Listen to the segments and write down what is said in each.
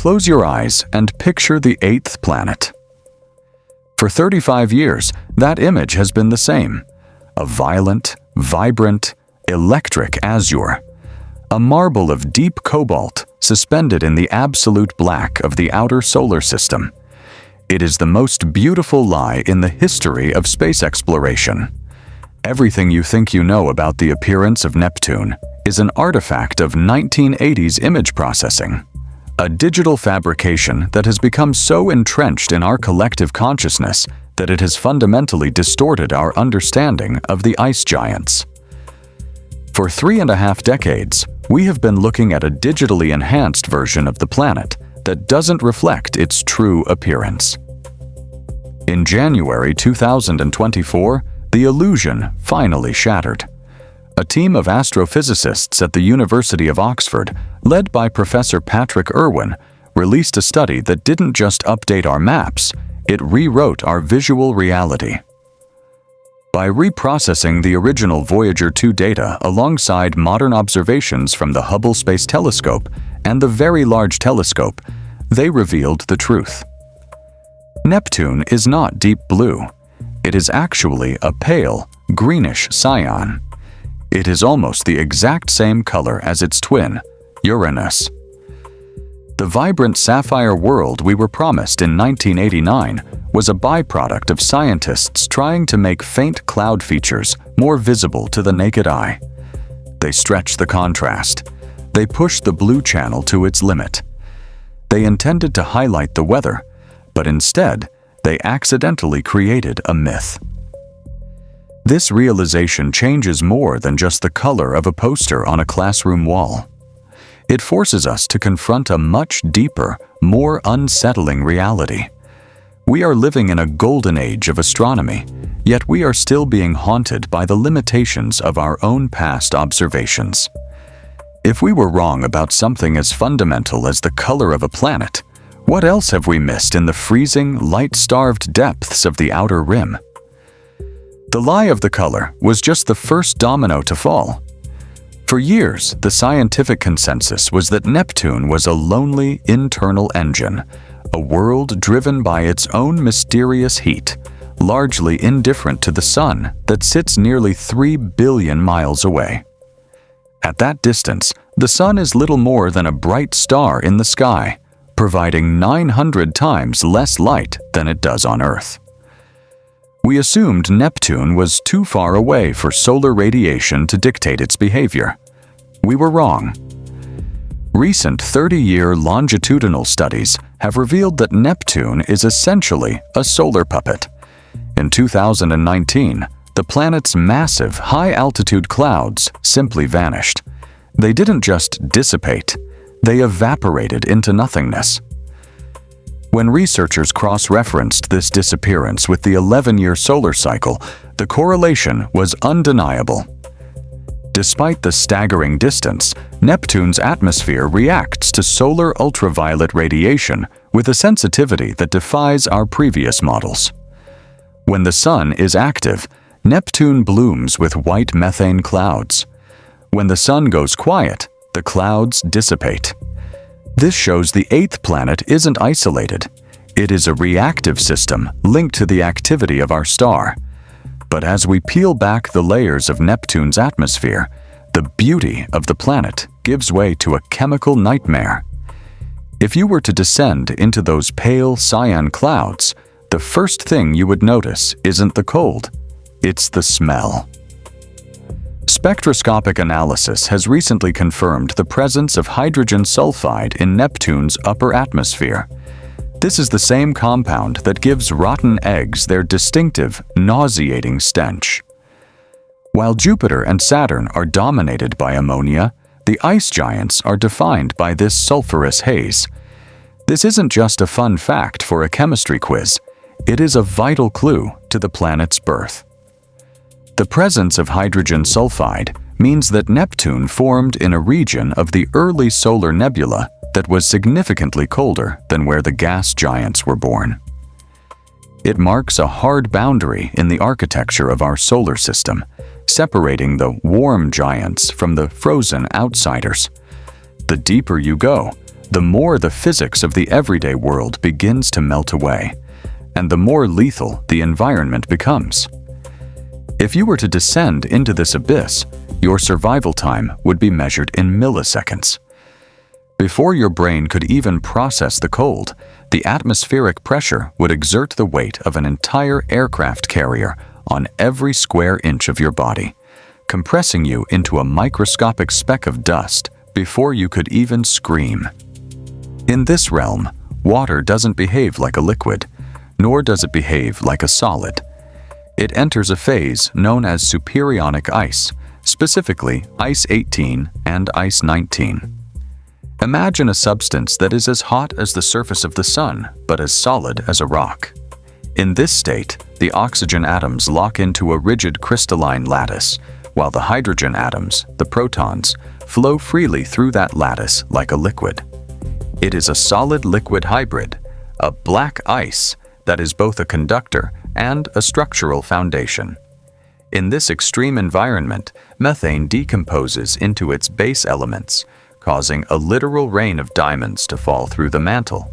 Close your eyes and picture the eighth planet. For 35 years, that image has been the same: a violent, vibrant, electric azure, a marble of deep cobalt suspended in the absolute black of the outer solar system. It is the most beautiful lie in the history of space exploration. Everything you think you know about the appearance of Neptune is an artifact of 1980s image processing, a digital fabrication that has become so entrenched in our collective consciousness that it has fundamentally distorted our understanding of the ice giants. For 3.5 decades, we have been looking at a digitally enhanced version of the planet that doesn't reflect its true appearance. In January 2024, the illusion finally shattered. A team of astrophysicists at the University of Oxford, led by Professor Patrick Irwin, released a study that didn't just update our maps, it rewrote our visual reality. By reprocessing the original Voyager 2 data alongside modern observations from the Hubble Space Telescope and the Very Large Telescope, they revealed the truth. Neptune is not deep blue. It is actually a pale, greenish-cyan. It is almost the exact same color as its twin, Uranus. The vibrant sapphire world we were promised in 1989 was a byproduct of scientists trying to make faint cloud features more visible to the naked eye. They stretched the contrast. They pushed the blue channel to its limit. They intended to highlight the weather, but instead, they accidentally created a myth. This realization changes more than just the color of a poster on a classroom wall. It forces us to confront a much deeper, more unsettling reality. We are living in a golden age of astronomy, yet we are still being haunted by the limitations of our own past observations. If we were wrong about something as fundamental as the color of a planet, what else have we missed in the freezing, light-starved depths of the outer rim? The lie of the color was just the first domino to fall. For years, the scientific consensus was that Neptune was a lonely internal engine, a world driven by its own mysterious heat, largely indifferent to the Sun that sits nearly 3 billion miles away. At that distance, the Sun is little more than a bright star in the sky, providing 900 times less light than it does on Earth. We assumed Neptune was too far away for solar radiation to dictate its behavior. We were wrong. Recent 30-year longitudinal studies have revealed that Neptune is essentially a solar puppet. In 2019, the planet's massive, high-altitude clouds simply vanished. They didn't just dissipate, they evaporated into nothingness. When researchers cross-referenced this disappearance with the 11-year solar cycle, the correlation was undeniable. Despite the staggering distance, Neptune's atmosphere reacts to solar ultraviolet radiation with a sensitivity that defies our previous models. When the Sun is active, Neptune blooms with white methane clouds. When the Sun goes quiet, the clouds dissipate. This shows the eighth planet isn't isolated. It is a reactive system linked to the activity of our star. But as we peel back the layers of Neptune's atmosphere, the beauty of the planet gives way to a chemical nightmare. If you were to descend into those pale cyan clouds, the first thing you would notice isn't the cold, it's the smell. Spectroscopic analysis has recently confirmed the presence of hydrogen sulfide in Neptune's upper atmosphere. This is the same compound that gives rotten eggs their distinctive, nauseating stench. While Jupiter and Saturn are dominated by ammonia, the ice giants are defined by this sulfurous haze. This isn't just a fun fact for a chemistry quiz. It is a vital clue to the planet's birth. The presence of hydrogen sulfide means that Neptune formed in a region of the early solar nebula that was significantly colder than where the gas giants were born. It marks a hard boundary in the architecture of our solar system, separating the warm giants from the frozen outsiders. The deeper you go, the more the physics of the everyday world begins to melt away, and the more lethal the environment becomes. If you were to descend into this abyss, your survival time would be measured in milliseconds. Before your brain could even process the cold, the atmospheric pressure would exert the weight of an entire aircraft carrier on every square inch of your body, compressing you into a microscopic speck of dust before you could even scream. In this realm, water doesn't behave like a liquid, nor does it behave like a solid. It enters a phase known as Superionic ice, specifically Ice 18 and Ice 19. Imagine a substance that is as hot as the surface of the sun, but as solid as a rock. In this state, the oxygen atoms lock into a rigid crystalline lattice, while the hydrogen atoms, the protons, flow freely through that lattice like a liquid. It is a solid-liquid hybrid, a black ice that is both a conductor and a structural foundation. In this extreme environment, methane decomposes into its base elements, causing a literal rain of diamonds to fall through the mantle.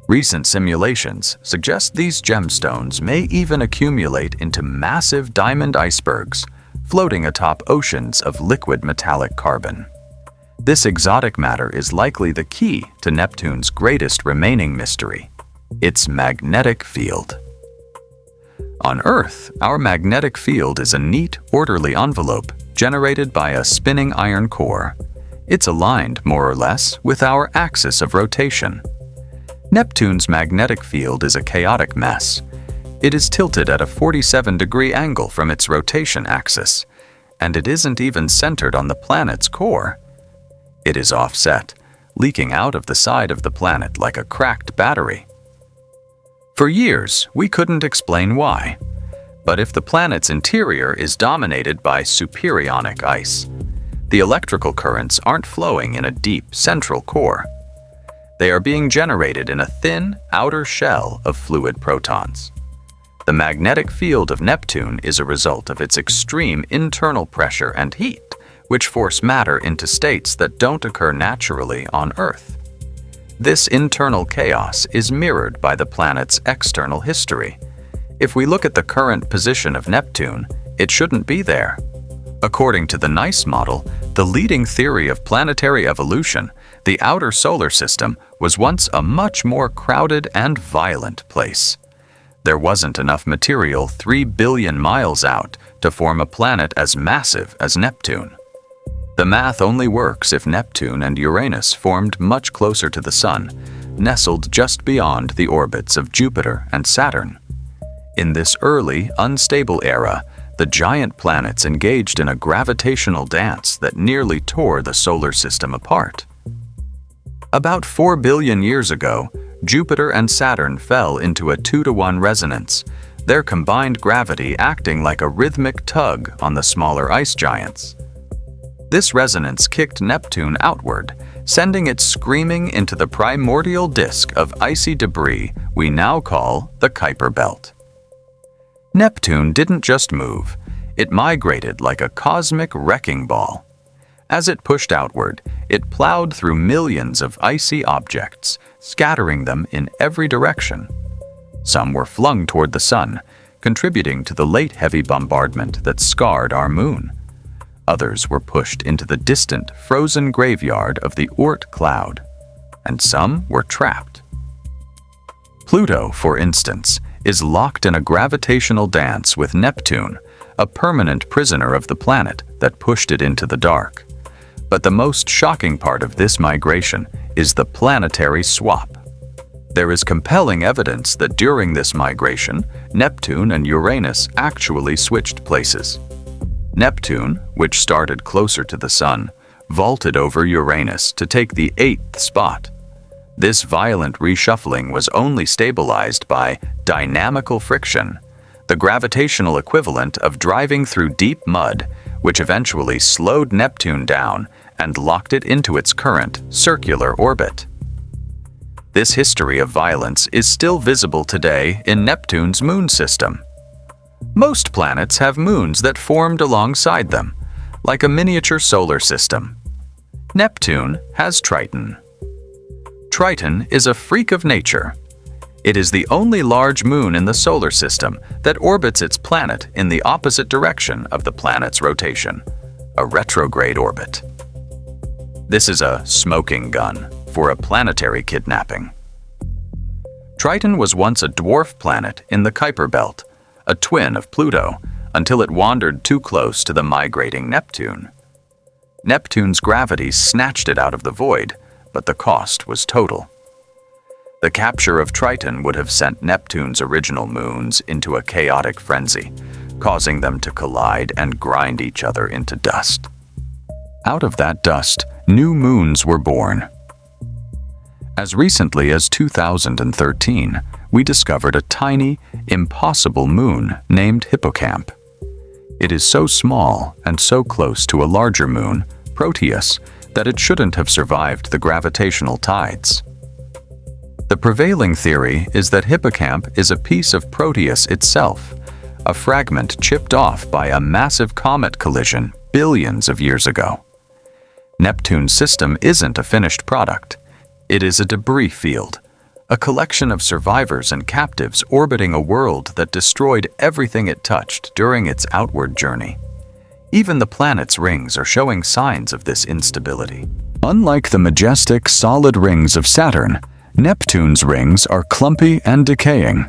Recent simulations suggest these gemstones may even accumulate into massive diamond icebergs, floating atop oceans of liquid metallic carbon. This exotic matter is likely the key to Neptune's greatest remaining mystery, its magnetic field. On Earth, our magnetic field is a neat, orderly envelope generated by a spinning iron core. It's aligned, more or less, with our axis of rotation. Neptune's magnetic field is a chaotic mess. It is tilted at a 47-degree angle from its rotation axis, and it isn't even centered on the planet's core. It is offset, leaking out of the side of the planet like a cracked battery. For years, we couldn't explain why. But if the planet's interior is dominated by Superionic ice, the electrical currents aren't flowing in a deep central core. They are being generated in a thin outer shell of fluid protons. The magnetic field of Neptune is a result of its extreme internal pressure and heat, which force matter into states that don't occur naturally on Earth. This internal chaos is mirrored by the planet's external history. If we look at the current position of Neptune, it shouldn't be there. According to the NICE model, the leading theory of planetary evolution, the outer solar system was once a much more crowded and violent place. There wasn't enough material 3 billion miles out to form a planet as massive as Neptune. The math only works if Neptune and Uranus formed much closer to the Sun, nestled just beyond the orbits of Jupiter and Saturn. In this early, unstable era, the giant planets engaged in a gravitational dance that nearly tore the solar system apart. About 4 billion years ago, Jupiter and Saturn fell into a 2-to-1 resonance, their combined gravity acting like a rhythmic tug on the smaller ice giants. This resonance kicked Neptune outward, sending it screaming into the primordial disk of icy debris we now call the Kuiper Belt. Neptune didn't just move, it migrated like a cosmic wrecking ball. As it pushed outward, it plowed through millions of icy objects, scattering them in every direction. Some were flung toward the Sun, contributing to the late heavy bombardment that scarred our moon. Others were pushed into the distant, frozen graveyard of the Oort cloud, and some were trapped. Pluto, for instance, is locked in a gravitational dance with Neptune, a permanent prisoner of the planet that pushed it into the dark. But the most shocking part of this migration is the planetary swap. There is compelling evidence that during this migration, Neptune and Uranus actually switched places. Neptune, which started closer to the Sun, vaulted over Uranus to take the 8th spot. This violent reshuffling was only stabilized by dynamical friction, the gravitational equivalent of driving through deep mud, which eventually slowed Neptune down and locked it into its current circular orbit. This history of violence is still visible today in Neptune's moon system. Most planets have moons that formed alongside them, like a miniature solar system. Neptune has Triton. Triton is a freak of nature. It is the only large moon in the solar system that orbits its planet in the opposite direction of the planet's rotation, a retrograde orbit. This is a smoking gun for a planetary kidnapping. Triton was once a dwarf planet in the Kuiper Belt, a twin of Pluto, until it wandered too close to the migrating Neptune. Neptune's gravity snatched it out of the void, but the cost was total. The capture of Triton would have sent Neptune's original moons into a chaotic frenzy, causing them to collide and grind each other into dust. Out of that dust, new moons were born. As recently as 2013, we discovered a tiny, impossible moon named Hippocamp. It is so small and so close to a larger moon, Proteus, that it shouldn't have survived the gravitational tides. The prevailing theory is that Hippocamp is a piece of Proteus itself, a fragment chipped off by a massive comet collision billions of years ago. Neptune's system isn't a finished product. It is a debris field, a collection of survivors and captives orbiting a world that destroyed everything it touched during its outward journey. Even the planet's rings are showing signs of this instability. Unlike the majestic, solid rings of Saturn, Neptune's rings are clumpy and decaying.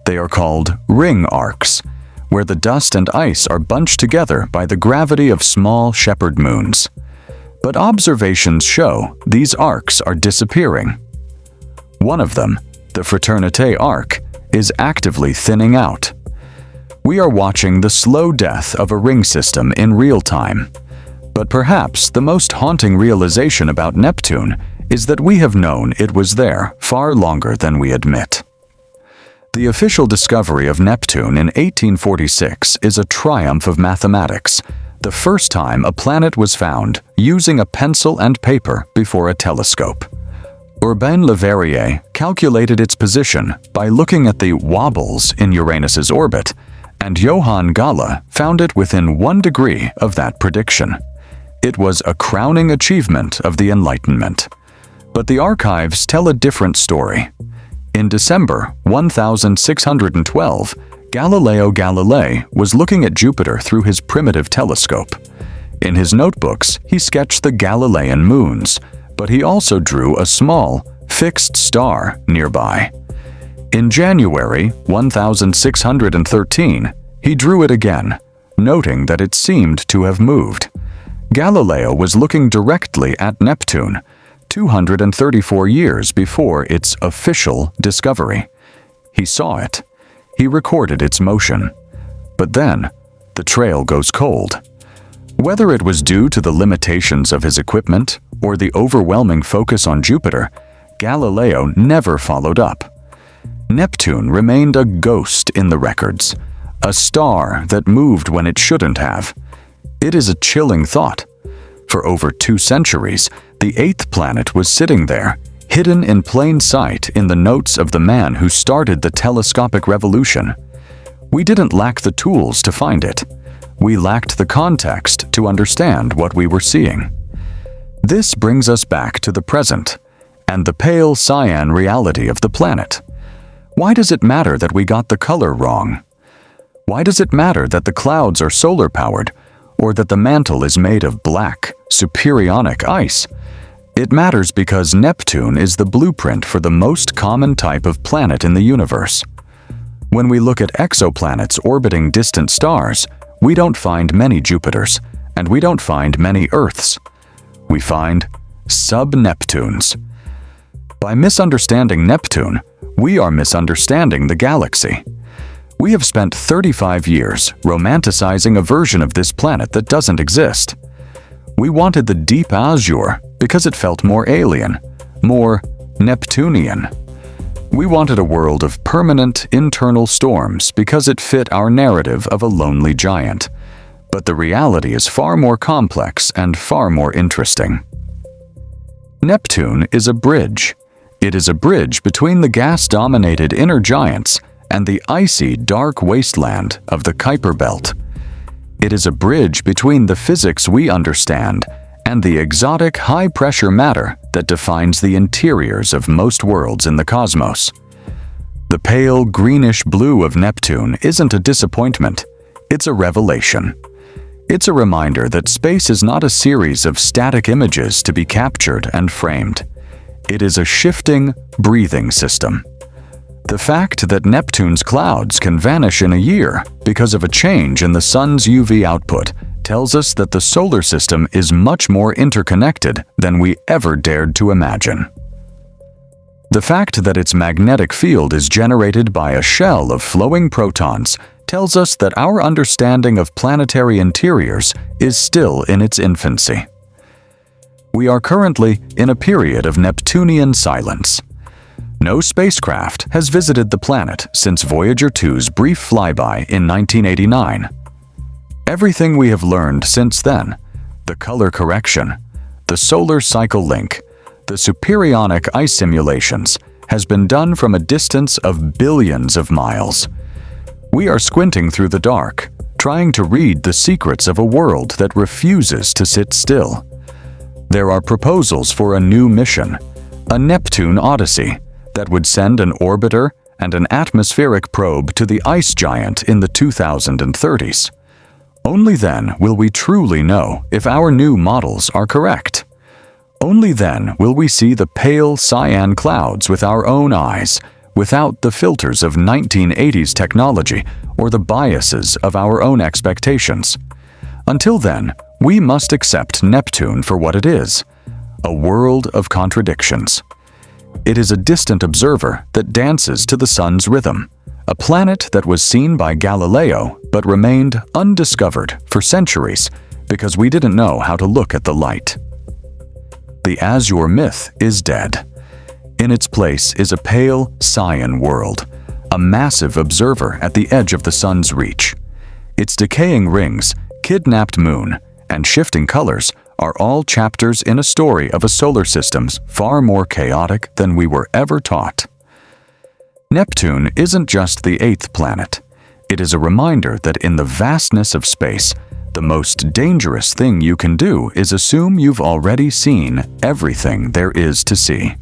They are called ring arcs, where the dust and ice are bunched together by the gravity of small shepherd moons. But observations show these arcs are disappearing. One of them, the Fraternité arc, is actively thinning out. We are watching the slow death of a ring system in real time. But perhaps the most haunting realization about Neptune is that we have known it was there far longer than we admit. The official discovery of Neptune in 1846 is a triumph of mathematics, the first time a planet was found using a pencil and paper before a telescope. Urbain Le Verrier calculated its position by looking at the wobbles in Uranus's orbit, and Johann Galle found it within 1 degree of that prediction. It was a crowning achievement of the Enlightenment. But the archives tell a different story. In December 1612, Galileo Galilei was looking at Jupiter through his primitive telescope. In his notebooks, he sketched the Galilean moons, but he also drew a small, fixed star nearby. In January 1613, he drew it again, noting that it seemed to have moved. Galileo was looking directly at Neptune, 234 years before its official discovery. He saw it. He recorded its motion. But then, the trail goes cold. Whether it was due to the limitations of his equipment or the overwhelming focus on Jupiter, Galileo never followed up. Neptune remained a ghost in the records, a star that moved when it shouldn't have. It is a chilling thought. For over 2 centuries, the 8th planet was sitting there, hidden in plain sight in the notes of the man who started the telescopic revolution. We didn't lack the tools to find it. We lacked the context to understand what we were seeing. This brings us back to the present and the pale cyan reality of the planet. Why does it matter that we got the color wrong? Why does it matter that the clouds are solar-powered, or that the mantle is made of black, Superionic ice? It matters because Neptune is the blueprint for the most common type of planet in the universe. When we look at exoplanets orbiting distant stars, we don't find many Jupiters, and we don't find many Earths. We find sub-Neptunes. By misunderstanding Neptune, we are misunderstanding the galaxy. We have spent 35 years romanticizing a version of this planet that doesn't exist. We wanted the deep azure because it felt more alien, more Neptunian. We wanted a world of permanent internal storms because it fit our narrative of a lonely giant. But the reality is far more complex and far more interesting. Neptune is a bridge. It is a bridge between the gas-dominated inner giants and the icy, dark wasteland of the Kuiper Belt. It is a bridge between the physics we understand and the exotic high-pressure matter that defines the interiors of most worlds in the cosmos. The pale greenish blue of Neptune isn't a disappointment, it's a revelation. It's a reminder that space is not a series of static images to be captured and framed. It is a shifting, breathing system. The fact that Neptune's clouds can vanish in a year because of a change in the sun's UV output tells us that the solar system is much more interconnected than we ever dared to imagine. The fact that its magnetic field is generated by a shell of flowing protons tells us that our understanding of planetary interiors is still in its infancy. We are currently in a period of Neptunian silence. No spacecraft has visited the planet since Voyager 2's brief flyby in 1989. Everything we have learned since then, the color correction, the solar cycle link, the Superionic ice simulations, has been done from a distance of billions of miles. We are squinting through the dark, trying to read the secrets of a world that refuses to sit still. There are proposals for a new mission, a Neptune Odyssey, that would send an orbiter and an atmospheric probe to the ice giant in the 2030s. Only then will we truly know if our new models are correct. Only then will we see the pale cyan clouds with our own eyes, without the filters of 1980s technology or the biases of our own expectations. Until then, we must accept Neptune for what it is, a world of contradictions. It is a distant observer that dances to the sun's rhythm, a planet that was seen by Galileo but remained undiscovered for centuries because we didn't know how to look at the light. The azure myth is dead. In its place is a pale cyan world, a massive observer at the edge of the sun's reach. Its decaying rings, kidnapped moon, and shifting colors are all chapters in a story of a solar system far more chaotic than we were ever taught. Neptune isn't just the eighth planet. It is a reminder that in the vastness of space, the most dangerous thing you can do is assume you've already seen everything there is to see.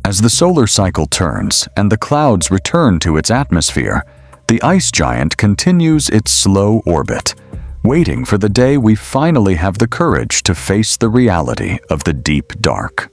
As the solar cycle turns and the clouds return to its atmosphere, the ice giant continues its slow orbit, waiting for the day we finally have the courage to face the reality of the deep dark.